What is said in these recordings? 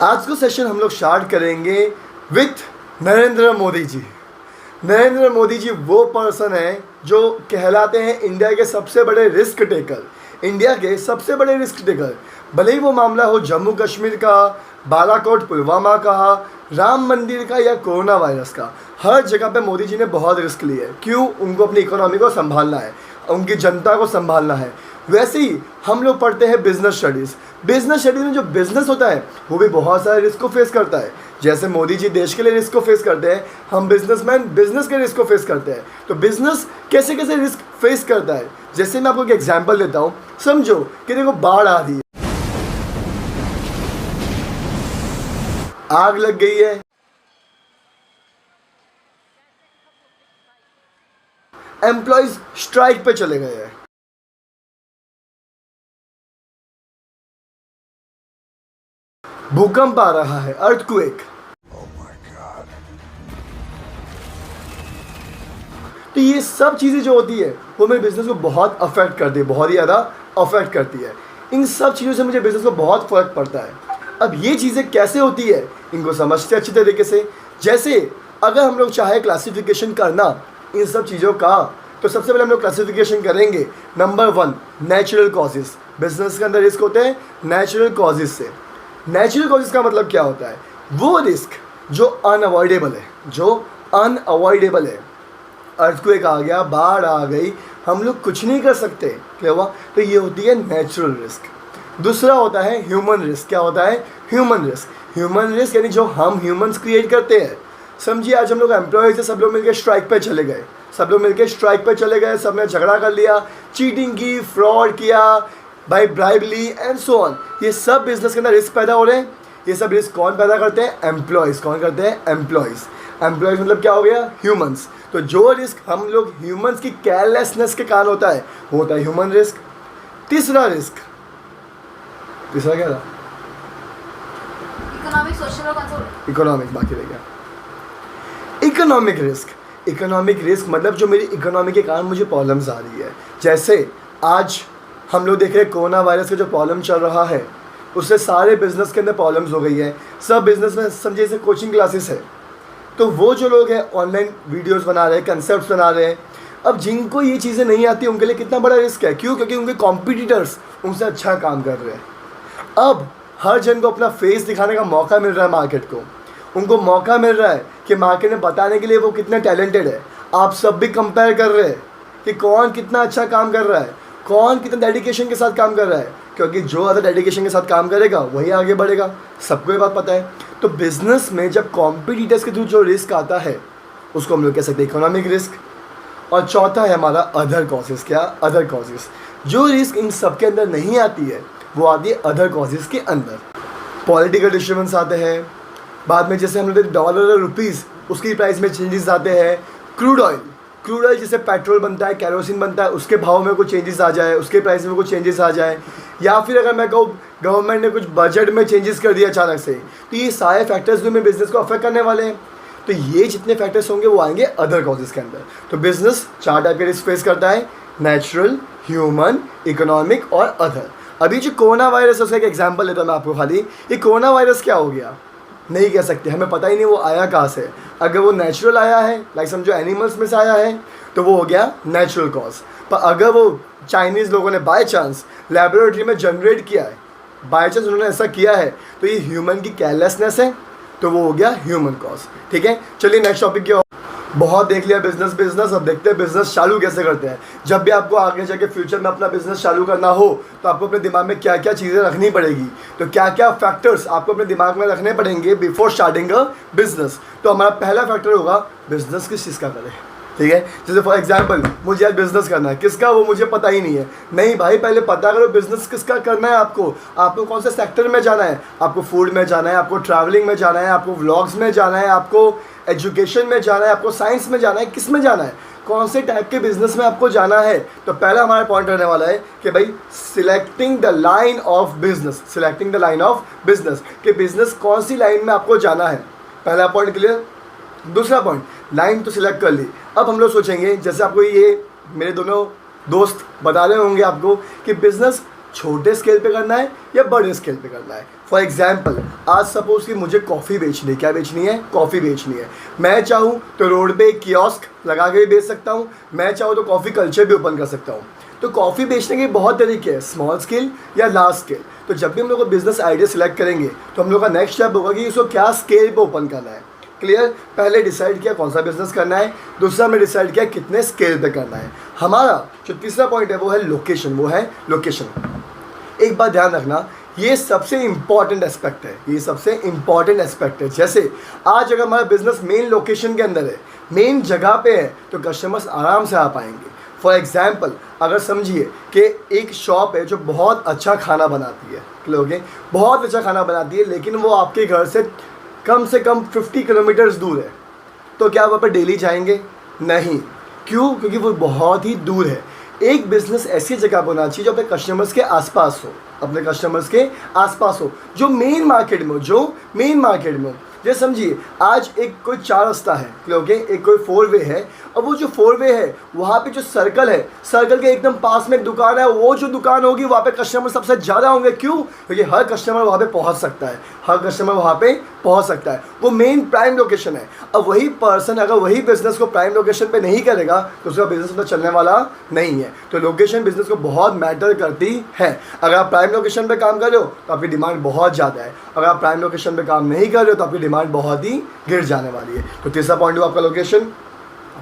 आज का सेशन हम लोग स्टार्ट करेंगे विथ नरेंद्र मोदी जी। नरेंद्र मोदी जी वो पर्सन है जो कहलाते हैं इंडिया के सबसे बड़े रिस्क टेकर, इंडिया के सबसे बड़े रिस्क टेकर। भले ही वो मामला हो जम्मू कश्मीर का, बालाकोट पुलवामा का, राम मंदिर का या कोरोना वायरस का, हर जगह पे मोदी जी ने बहुत रिस्क लिए है। क्यों? उनको अपनी इकोनॉमी को संभालना है, उनकी जनता को संभालना है। वैसे ही हम लोग पढ़ते हैं बिजनेस स्टडीज़। बिजनेस स्टडीज़ में जो बिजनेस होता है वो भी बहुत सारे रिस्क को फेस करता है। जैसे मोदी जी देश के लिए रिस्क को फेस करते हैं, हम बिजनेसमैन बिजनेस के रिस्क को फेस करते हैं। तो बिजनेस कैसे कैसे रिस्क फेस करता है, जैसे मैं आपको एक एग्जांपल देता हूँ। समझो कि देखो बाढ़ आ रही है, आग लग गई है, एम्प्लॉयज स्ट्राइक पे चले गए हैं, भूकंप आ रहा है, अर्थक्वेक। तो ये सब चीज़ें जो होती है वो मेरे बिजनेस को बहुत अफेक्ट करती है, बहुत ही ज़्यादा अफेक्ट करती है। इन सब चीज़ों से मुझे बिजनेस को बहुत फ़र्क पड़ता है। अब ये चीज़ें कैसे होती है इनको समझते अच्छी तरीके से। जैसे अगर हम लोग चाहे क्लासिफिकेशन करना इन सब चीज़ों का, तो सबसे पहले हम लोग क्लासिफिकेशन करेंगे। Number 1, natural causes. बिजनेस के अंदर रिस्क होते हैं नेचुरल कॉजेज़ से। नेचुरल कॉजेज़ का मतलब क्या होता है? वो रिस्क जो अनअवॉइडेबल है, जो अनअवॉइडेबल है। अर्थक्वेक आ गया, बाढ़ आ गई, हम लोग कुछ नहीं कर सकते, क्या हुआ? तो ये होती है नेचुरल रिस्क। दूसरा होता है ह्यूमन रिस्क। क्या होता है? Human risk. ह्यूमन रिस्क यानी जो हम ह्यूमंस क्रिएट करते हैं। समझिए आज हम लोग एम्प्लॉयज़ से सब लोग मिलकर स्ट्राइक पे चले गए, सब लोग मिलकर स्ट्राइक पे चले गए, सब ने झगड़ा कर लिया, चीटिंग की, फ्रॉड किया, बाई ब्राइब ली एंड सो ऑन। ये सब बिजनेस के अंदर रिस्क पैदा हो रहे हैं। ये सब रिस्क कौन पैदा करते हैं? एम्प्लॉयज़। कौन करते हैं? एम्प्लॉयज़। एम्प्लॉयज़ मतलब क्या हो गया? ह्यूमंस। तो जो रिस्क हम लोग ह्यूमंस की केयरलेसनेस के कारण होता है वो होता है ह्यूमन रिस्क। तीसरा रिस्क, तीसरा क्या था? इकोनॉमिक, सोशल और कंसोल। इकोनॉमिक बाकी रह गया। Economic risk. इकोनॉमिक रिस्क मतलब जो मेरी इकोनॉमी के कारण मुझे प्रॉब्लम्स आ रही है। जैसे आज हम लोग देख रहे हैं कोरोना वायरस का जो प्रॉब्लम चल रहा है उससे सारे बिजनेस के अंदर प्रॉब्लम्स हो गई है। सब बिजनेस में समझिए जैसे कोचिंग क्लासेस है, तो वो जो लोग हैं ऑनलाइन वीडियोस बना रहे हैं, कंसेप्ट बना रहे हैं। अब जिनको ये चीज़ें नहीं आती उनके लिए कितना बड़ा रिस्क है। क्यों? क्योंकि उनके कॉम्पिटिटर्स उनसे अच्छा काम कर रहे हैं। अब हर जन को अपना फेस दिखाने का मौका मिल रहा है, मार्केट को उनको मौका मिल रहा है कि मार्केट में बताने के लिए वो कितना टैलेंटेड है। आप सब भी कंपेयर कर रहे हैं कि कौन कितना अच्छा काम कर रहा है, कौन कितना डेडिकेशन के साथ काम कर रहा है, क्योंकि जो ज़्यादा डेडिकेशन के साथ काम करेगा वही आगे बढ़ेगा। सबको ये बात पता है। तो बिजनेस में जब कॉम्पिटिटर्स के थ्रू जो रिस्क आता है उसको हम लोग कह सकते हैं इकोनॉमिक रिस्क। और चौथा है हमारा अदर कॉजेज़। क्या? Other causes. जो रिस्क इन सब के अंदर नहीं आती है वो आती है अदर कॉजेज़ के अंदर। पॉलिटिकल डिस्टर्बेंस आते हैं, बाद में जैसे हम लोग डॉलर और रुपीज़ उसकी प्राइस में चेंजेस आते हैं। क्रूड ऑयल जैसे पेट्रोल बनता है, कैरोसिन बनता है, उसके भाव में कुछ चेंजेस आ जाए, उसके प्राइस में कुछ चेंजेस आ जाए। या फिर अगर मैं कहूँ गवर्नमेंट ने कुछ बजट में चेंजेस कर दिया अचानक से, तो ये सारे फैक्टर्स भी मेरे बिजनेस को अफेक्ट करने वाले हैं। तो ये जितने फैक्टर्स होंगे वो आएंगे अदर कॉजेज़ के अंदर। तो बिजनेस 4 टाइप के रिस्क फेस करता है, नेचुरल, ह्यूमन, इकोनॉमिक और अदर। अभी जो कोरोना वायरस है उसका एक एग्जाम्पल लेता हूँ मैं आपको खाली। ये कोरोना वायरस क्या हो गया नहीं कह सकते, हमें पता ही नहीं वो आया कहाँ से। अगर वो नेचुरल आया है, लाइक समझो एनिमल्स में से आया है, तो वो हो गया नेचुरल कॉज। पर अगर वो चाइनीज़ लोगों ने बाय चांस लेबोरेटरी में जनरेट किया है, बाय चांस उन्होंने ऐसा किया है, तो ये ह्यूमन की केयरलेसनेस है, तो वो हो गया ह्यूमन कॉज। ठीक है, चलिए नेक्स्ट टॉपिक क्या। बहुत देख लिया बिजनेस, अब देखते हैं बिजनेस चालू कैसे करते हैं। जब भी आपको आगे जाके फ्यूचर में अपना बिजनेस चालू करना हो तो आपको अपने दिमाग में क्या क्या चीज़ें रखनी पड़ेगी, तो क्या क्या फैक्टर्स आपको अपने दिमाग में रखने पड़ेंगे बिफोर स्टार्टिंग अ बिजनेस। तो हमारा पहला फैक्टर होगा बिजनेस किस चीज़ का करें। ठीक है, जैसे फॉर एग्जांपल मुझे आज बिजनेस करना है, किसका वो मुझे पता ही नहीं है। नहीं भाई, पहले पता करो बिजनेस किसका करना है। आपको कौन से सेक्टर में जाना है। आपको फूड में जाना है, आपको ट्रैवलिंग में जाना है, आपको व्लॉग्स में जाना है, आपको एजुकेशन में जाना है, आपको साइंस में जाना है, किस में जाना है, कौन से टाइप के बिजनेस में आपको जाना है। तो पहला हमारा पॉइंट रहने वाला है कि भाई selecting the line of business. Selecting the line of business कि बिजनेस कौन सी लाइन में आपको जाना है। पहला पॉइंट क्लियर। दूसरा पॉइंट, लाइन तो सिलेक्ट कर ली। अब हम लोग सोचेंगे, जैसे आपको ये मेरे दोनों दोस्त बता रहे होंगे आपको कि बिज़नेस छोटे स्केल पे करना है या बड़े स्केल पे करना है। फॉर एग्जाम्पल, आज सपोज कि मुझे कॉफ़ी बेचनी है। क्या बेचनी है? कॉफ़ी बेचनी है। मैं चाहूँ तो रोड पे एक कियोस्क लगा के भी बेच सकता हूँ, मैं चाहूँ तो कॉफ़ी कल्चर भी ओपन कर सकता हूँ। तो कॉफ़ी बेचने के बहुत तरीके हैं, स्मॉल स्केल या लार्ज स्केल। तो जब भी हम लोग को बिजनेस आइडिया सिलेक्ट करेंगे तो हम लोग का नेक्स्ट स्टेप होगा कि इसको क्या स्केल पे ओपन करना है। क्लियर? पहले डिसाइड किया कौन सा बिजनेस करना है, दूसरा हमने डिसाइड किया कितने स्केल पे करना है। हमारा जो तीसरा पॉइंट है वो है लोकेशन। वो है लोकेशन। एक बात ध्यान रखना, ये सबसे इम्पॉर्टेंट एस्पेक्ट है, ये सबसे इम्पॉर्टेंट एस्पेक्ट है। जैसे आज अगर हमारा बिजनेस मेन लोकेशन के अंदर है, मेन जगह पे है, तो कस्टमर्स आराम से आ पाएंगे। फॉर एग्जाम्पल, अगर समझिए कि एक शॉप है जो बहुत अच्छा खाना बनाती है, लोग बहुत अच्छा खाना बनाती है, लेकिन वो आपके घर से कम 50 किलोमीटर्स दूर है, तो क्या आप वहाँ पर डेली जाएंगे? नहीं। क्यों? क्योंकि वो बहुत ही दूर है। एक बिजनेस ऐसी जगह पर होना चाहिए जो अपने कस्टमर्स के आसपास हो, अपने कस्टमर्स के आसपास हो, जो मेन मार्केट में हो, जो मेन मार्केट में हो। जैसे समझिए आज एक कोई 4 रास्ता है, ओके, एक कोई 4 वे है, और वो जो 4 वे है वहाँ पे जो सर्कल है, सर्कल के एकदम पास में एक दुकान है, वो जो दुकान होगी वहाँ पे कस्टमर सबसे ज़्यादा होंगे। क्यों? क्योंकि हर कस्टमर वहाँ पे पहुँच सकता है, हर कस्टमर वहाँ पे पहुँच सकता है, वो मेन प्राइम लोकेशन है। अब वही पर्सन अगर वही बिजनेस को प्राइम लोकेशन पे नहीं करेगा तो उसका बिजनेस तो चलने वाला नहीं है। तो लोकेशन बिजनेस को बहुत मैटर करती है। अगर आप प्राइम लोकेशन पे काम कर रहे हो तो आपकी डिमांड बहुत ज़्यादा है, अगर आप प्राइम लोकेशन पे काम नहीं कर रहे हो तो आपकी डिमांड बहुत ही गिर जाने वाली है। तो तीसरा पॉइंट हुआ आपका लोकेशन।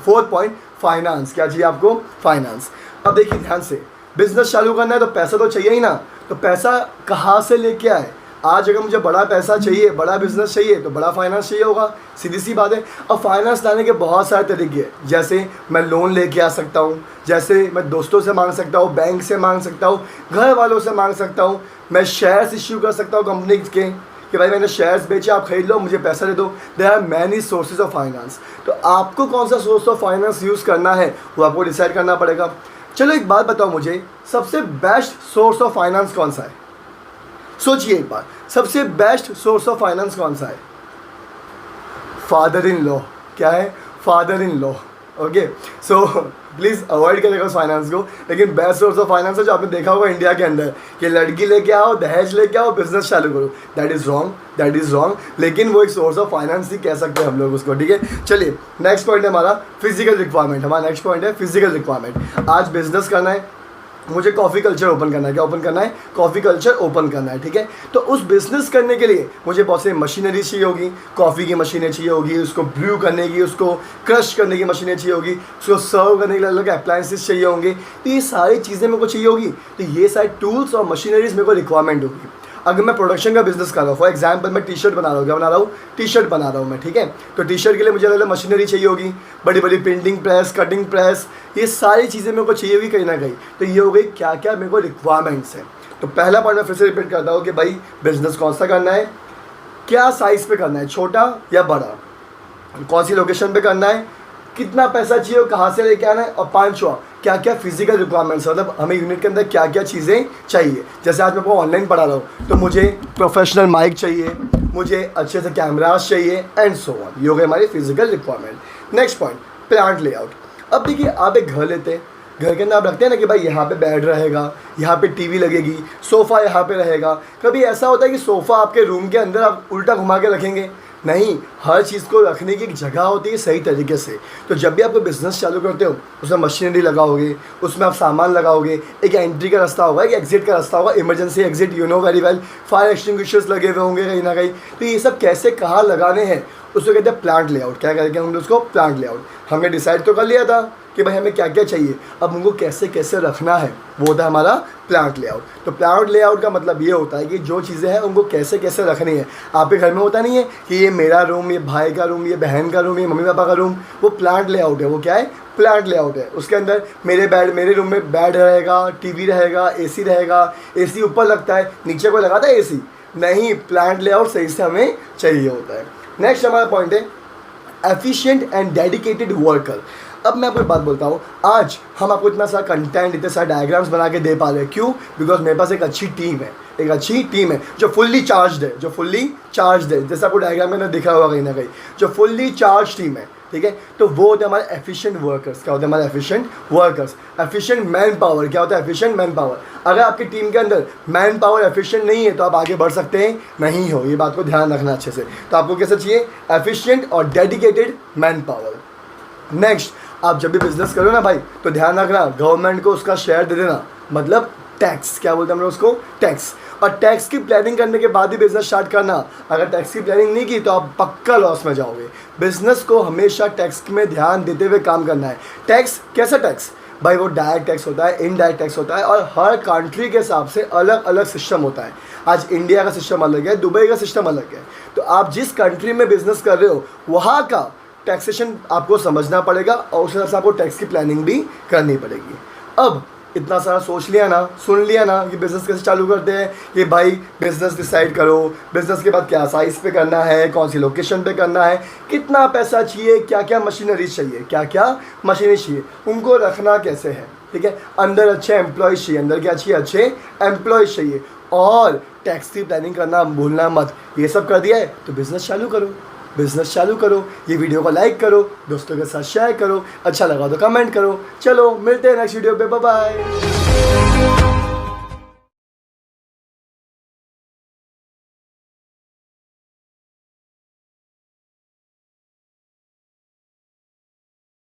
Fourth point, finance. क्या चाहिए आपको? फाइनेंस। अब देखिए ध्यान से, बिजनेस चालू करना है तो पैसा तो चाहिए ही ना। तो पैसा कहाँ से लेके आए? आज अगर मुझे बड़ा पैसा चाहिए, बड़ा बिजनेस चाहिए, तो बड़ा फाइनेंस चाहिए होगा, सीधी सी बात है। अब फाइनेंस लाने के बहुत सारे तरीके हैं। जैसे मैं लोन लेके आ सकता हूँ, जैसे मैं दोस्तों से मांग सकता हूँ, बैंक से मांग सकता हूँ, घर वालों से मांग सकता हूँ, मैं शेयर्स इश्यू कर सकता हूँ कंपनी के कि भाई मैंने शेयर्स बेचे, आप खरीद लो, मुझे पैसा दे दो। There are many sources of finance. तो आपको कौन सा सोर्स ऑफ फाइनेंस यूज़ करना है वो आपको डिसाइड करना पड़ेगा। चलो एक बात बताओ मुझे, सबसे बेस्ट सोर्स ऑफ फाइनेंस कौन सा है? सोचिए एक बार, सबसे बेस्ट सोर्स ऑफ फाइनेंस कौन सा है? Father in law. क्या है? Father in law. Okay, so please avoid करेगा उस फाइनेंस को। लेकिन बेस्ट सोर्स ऑफ फाइनेंस है जो आपने देखा होगा इंडिया के अंदर कि लड़की लेके आओ, दहेज लेके आओ, बिजनेस चालू करो। That is wrong, that is wrong. लेकिन वो एक सोर्स ऑफ फाइनेंस ही कह सकते हैं हम लोग उसको। ठीक है, चलिए नेक्स्ट पॉइंट है हमारा फिजिकल रिक्वायरमेंट। हमारा नेक्स्ट पॉइंट है फिजिकल रिक्वायरमेंट। आज बिजनेस करना है, मुझे कॉफ़ी कल्चर ओपन करना है। क्या ओपन करना है? कॉफ़ी कल्चर ओपन करना है। ठीक है, तो उस बिज़नेस करने के लिए मुझे बहुत सारी मशीनरी चाहिए होगी। कॉफ़ी की मशीनें चाहिए होगी, उसको ब्रू करने की, उसको क्रश करने की मशीनें चाहिए होगी, उसको सर्व करने के लिए अलग अप्लायंसेस चाहिए होंगे। तो ये सारी चीज़ें मेरे को चाहिए होगी। तो ये सारे टूल्स और मशीनरीज मेरे को रिक्वायरमेंट होगी। अगर मैं प्रोडक्शन का बिजनेस कर रहा हूँ, फॉर एग्जाम्पल मैं टी शर्ट बना रहा हूँ, क्या बना रहा हूँ? टी शर्ट बना रहा हूँ मैं। ठीक है, तो टी शर्ट के लिए मुझे अलग मशीनरी चाहिए होगी, बड़ी बड़ी प्रिंटिंग प्रेस, कटिंग प्रेस, ये सारी चीज़ें मेरे को चाहिए होगी कहीं ना कहीं। तो ये हो गई क्या क्या मेरे को रिक्वायरमेंट्स हैं। तो पहला पॉइंट मैं फिर से रिपीट करता हूँ कि भाई बिजनेस कौन सा करना है, क्या साइज़ पे करना है, छोटा या बड़ा, कौन सी लोकेशन पे करना है, कितना पैसा चाहिए, कहाँ से लेके आना है, और पांचवा क्या क्या फिजिकल रिक्वायरमेंट्स, मतलब हमें यूनिट के अंदर क्या क्या चीज़ें चाहिए। जैसे आज मैं आपको ऑनलाइन पढ़ा रहा हूँ तो मुझे प्रोफेशनल माइक चाहिए, मुझे अच्छे से कैमरास चाहिए एंड सो ऑन। ये हो गई हमारी physical requirement. Next point, plant layout. अब देखिए आप एक घर लेते हैं, घर के अंदर आप रखते हैं ना कि भाई यहाँ पे बेड रहेगा, यहाँ पे टीवी लगेगी, सोफ़ा यहाँ पे रहेगा। कभी ऐसा होता है कि सोफ़ा आपके रूम के अंदर आप उल्टा घुमा के रखेंगे? नहीं, हर चीज़ को रखने की एक जगह होती है सही तरीके से। तो जब भी आप कोई बिज़नेस चालू करते हो उसमें मशीनरी लगाओगे, उसमें आप सामान लगाओगे, एक एंट्री का रास्ता होगा, एक एग्जिट का रास्ता होगा, emergency exit, you know very well, fire extinguishers लगे हुए होंगे कहीं ना कहीं। तो ये सब कैसे कहाँ लगाने हैं उसको कहते हैं प्लांट लेआउट। क्या करेंगे हम उसको? Plant layout. हमने डिसाइड तो कर लिया था कि भाई हमें क्या क्या चाहिए, अब उनको कैसे कैसे रखना है वो होता है हमारा प्लांट लेआउट। तो प्लांट लेआउट का मतलब ये होता है कि जो चीज़ें हैं उनको कैसे कैसे रखनी है। आपके घर में होता नहीं है कि ये मेरा रूम, ये भाई का रूम, ये बहन का रूम, ये मम्मी पापा का रूम, वो प्लांट लेआउट है। वो क्या है? प्लांट लेआउट है। उसके अंदर मेरे रूम में बेड रहेगा, टीवी रहेगा, एसी रहेगा। एसी ऊपर लगता है, नीचे कोई लगाता है एसी? नहीं, प्लांट लेआउट सही से हमें चाहिए होता है। नेक्स्ट हमारा पॉइंट है एफिशिएंट एंड डेडिकेटेड वर्कर। अब मैं आपको एक बात बोलता हूँ, आज हम आपको इतना सारा कंटेंट, इतने सारे डायग्राम्स बना के दे पा रहे हैं। क्यों? बिकॉज मेरे पास एक अच्छी टीम है, एक अच्छी टीम है जो फुल्ली चार्ज है, जो फुल्ली चार्ज है। जैसे आपको डायग्राम में ना दिखा होगा कहीं ना कहीं, जो फुल्ली चार्ज टीम है। ठीक है। तो वो होते हैं हमारे एफिशिएंट वर्कर्स। क्या होते हैं हमारे efficient workers? Efficient man power. क्या होता है एफिशिएंट मैन पावर? अगर आपकी टीम के अंदर मैन पावर एफिशिएंट नहीं है तो आप आगे बढ़ सकते हैं नहीं हो, ये बात को ध्यान रखना अच्छे से। तो आपको कैसे चाहिए? एफिशिएंट और डेडिकेटेड मैन पावर। नेक्स्ट, आप जब भी बिजनेस करो ना भाई तो ध्यान रखना गवर्नमेंट को उसका शेयर दे देना, मतलब टैक्स। क्या बोलते हैं हम लोग उसको? टैक्स। और टैक्स की प्लानिंग करने के बाद ही बिजनेस स्टार्ट करना। अगर टैक्स की प्लानिंग नहीं की तो आप पक्का लॉस में जाओगे। बिजनेस को हमेशा टैक्स में ध्यान देते हुए काम करना है। टैक्स कैसा टैक्स? भाई वो डायरेक्ट टैक्स होता है, इनडायरेक्ट टैक्स होता है, और हर कंट्री के हिसाब से अलग अलग सिस्टम होता है। आज इंडिया का सिस्टम अलग है, दुबई का सिस्टम अलग है। तो आप जिस कंट्री में बिजनेस कर रहे हो वहाँ का टैक्सेशन आपको समझना पड़ेगा और उस हिसाब से आपको टैक्स की प्लानिंग भी करनी पड़ेगी। अब इतना सारा सोच लिया ना, सुन लिया ना कि बिज़नेस कैसे चालू करते हैं, कि भाई बिज़नेस डिसाइड करो, बिज़नेस के बाद क्या साइज़ पे करना है, कौन सी लोकेशन पे करना है, कितना पैसा चाहिए, क्या क्या मशीनरी चाहिए, क्या क्या मशीनरी चाहिए, उनको रखना कैसे है, ठीक है। अंदर अच्छे एम्प्लॉयज़ चाहिए, अंदर क्या चाहिए? अच्छे एम्प्लॉयज़ चाहिए। और टैक्स की प्लानिंग करना भूलना मत। ये सब कर दिया है तो बिज़नेस चालू करो, बिज़नेस चालू करो। ये वीडियो को लाइक करो, दोस्तों के साथ शेयर करो, अच्छा लगा तो कमेंट करो। चलो मिलते हैं नेक्स्ट वीडियो पे, बाय बाय।